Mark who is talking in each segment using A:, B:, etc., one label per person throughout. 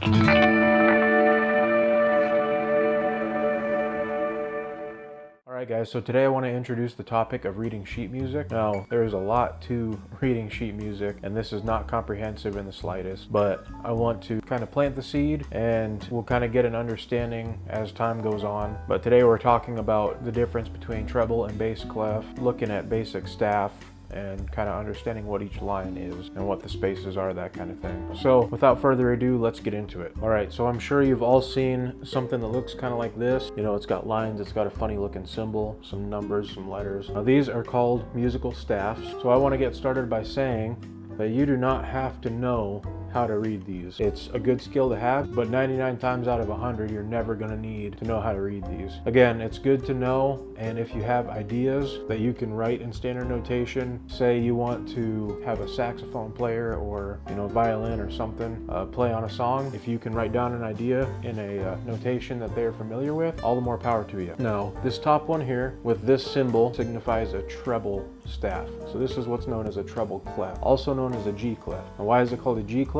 A: Alright guys, so today I want to introduce the topic of reading sheet music. Now, there's a lot to reading sheet music, and this is not comprehensive in the slightest, but I want to kind of plant the seed, and we'll kind of get an understanding as time goes on. But today we're talking about the difference between treble and bass clef, looking at basic staff, and kind of understanding what each line is and what the spaces are, that kind of thing. So without further ado, let's get into it. All right, so I'm sure you've all seen something that looks kind of like this. You know, it's got lines, it's got a funny looking symbol, some numbers, some letters. Now these are called musical staffs. So I want to get started by saying that you do not have to know how to read these. It's a good skill to have, but 99 times out of 100, you're never going to need to know how to read these. Again, it's good to know, and if you have ideas that you can write in standard notation, say you want to have a saxophone player or, you know, violin or something, play on a song, if you can write down an idea in a notation that they're familiar with, all the more power to you. Now, this top one here with this symbol signifies a treble staff. So this is what's known as a treble clef, also known as a G clef. Now, why is it called a G clef?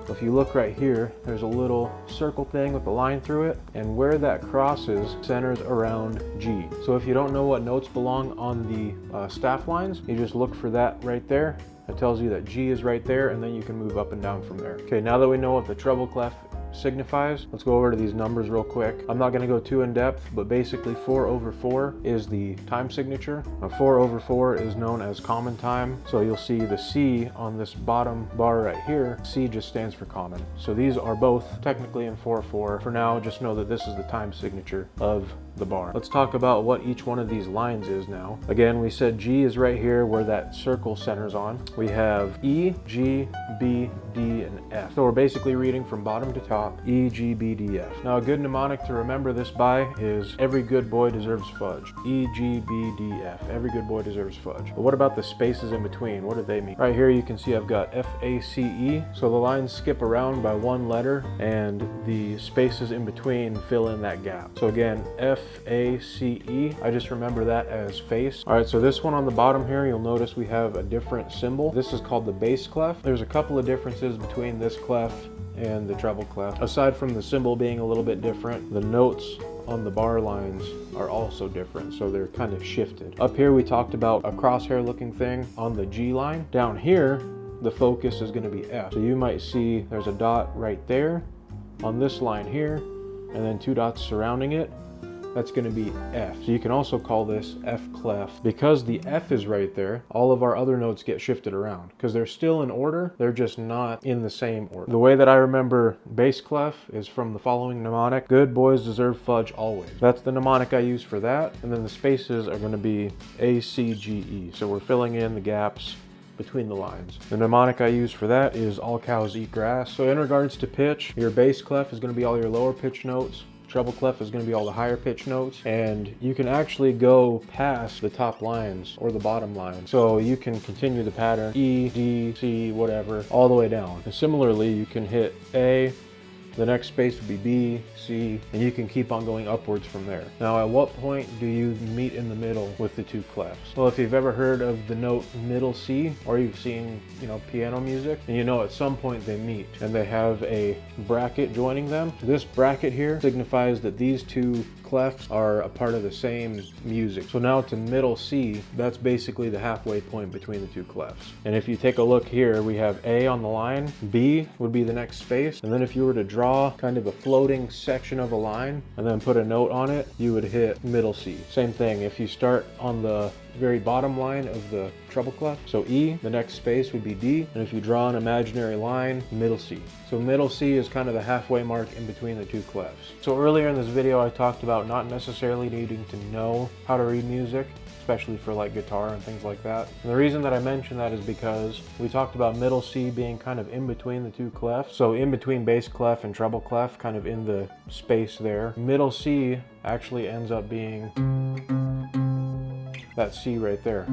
A: If you look right here, there's a little circle thing with a line through it, and where that crosses centers around G. So if you don't know what notes belong on the staff lines, you just look for that right there. It tells you that G is right there, and then you can move up and down from there. Okay, now that we know what the treble clef signifies, let's go over to these numbers real quick. I'm not going to go too in depth, but basically 4/4 is the time signature. Now 4/4 is known as common time. So you'll see the C on this bottom bar right here. C just stands for common. So these are both technically in 4/4. For now, just know that this is the time signature of the bar. Let's talk about what each one of these lines is now. Again, we said G is right here where that circle centers on. We have E, G, B, D, and F. So we're basically reading from bottom to top, E, G, B, D, F. Now a good mnemonic to remember this by is every good boy deserves fudge. E, G, B, D, F. Every good boy deserves fudge. But what about the spaces in between? What do they mean? Right here you can see I've got F, A, C, E. So the lines skip around by one letter, and the spaces in between fill in that gap. So again, F, A, C, E. I just remember that as face. All right, so this one on the bottom here, you'll notice we have a different symbol. This is called the bass clef. There's a couple of differences between this clef and the treble clef. Aside from the symbol being a little bit different, the notes on the bar lines are also different, so they're kind of shifted. Up here we talked about a crosshair looking thing on the G line. Down here, the focus is going to be F. So you might see there's a dot right there on this line here, and then two dots surrounding it. That's going to be F. So you can also call this F clef. Because the F is right there, all of our other notes get shifted around because they're still in order, they're just not in the same order. The way that I remember bass clef is from the following mnemonic: good boys deserve fudge always. That's the mnemonic I use for that, and then the spaces are going to be A, C, G, E. So we're filling in the gaps between the lines. The mnemonic I use for that is all cows eat grass. So in regards to pitch, your bass clef is going to be all your lower pitch notes. Treble clef is going to be all the higher pitch notes, and you can actually go past the top lines or the bottom line. So you can continue the pattern E, D, C, whatever, all the way down. And similarly, you can hit A, the next space would be B, C, and you can keep on going upwards from there. Now, at what point do you meet in the middle with the two clefs? Well, if you've ever heard of the note middle C, or you've seen, you know, piano music, and you know at some point they meet and they have a bracket joining them. This bracket here signifies that these two clefs are a part of the same music. So now to middle C, that's basically the halfway point between the two clefs. And if you take a look here, we have A on the line, B would be the next space, and then if you were to draw kind of a floating section of a line and then put a note on it, you would hit middle C. Same thing, if you start on the very bottom line of the treble clef, so E, the next space would be D, and if you draw an imaginary line, middle C. So middle C is kind of the halfway mark in between the two clefs. So earlier in this video I talked about not necessarily needing to know how to read music, especially for like guitar and things like that. And the reason that I mentioned that is because we talked about middle C being kind of in between the two clefs. So in between bass clef and treble clef, kind of in the space there. Middle C actually ends up being that C right there.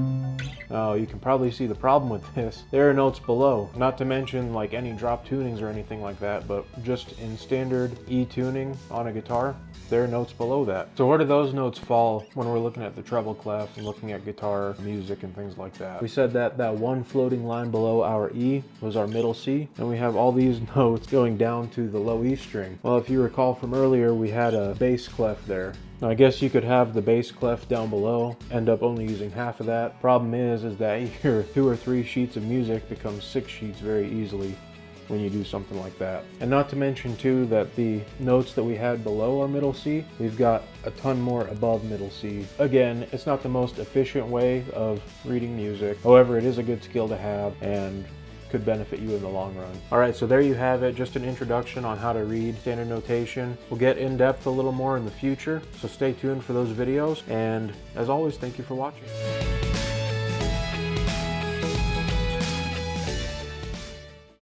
A: Now you can probably see the problem with this. There are notes below, not to mention like any drop tunings or anything like that, but just in standard E tuning on a guitar, there are notes below that. So where do those notes fall when we're looking at the treble clef and looking at guitar music and things like that? We said that that one floating line below our E was our middle C, and we have all these notes going down to the low E string. Well, if you recall from earlier, we had a bass clef there. Now, I guess you could have the bass clef down below, end up only using half of that. Problem is that your 2 or 3 sheets of music becomes 6 sheets very easily when you do something like that. And not to mention too that the notes that we had below our middle C, we've got a ton more above middle C. Again, it's not the most efficient way of reading music. However, it is a good skill to have and could benefit you in the long run. Alright, so there you have it, just an introduction on how to read standard notation. We'll get in depth a little more in the future, so stay tuned for those videos, and as always, thank you for watching.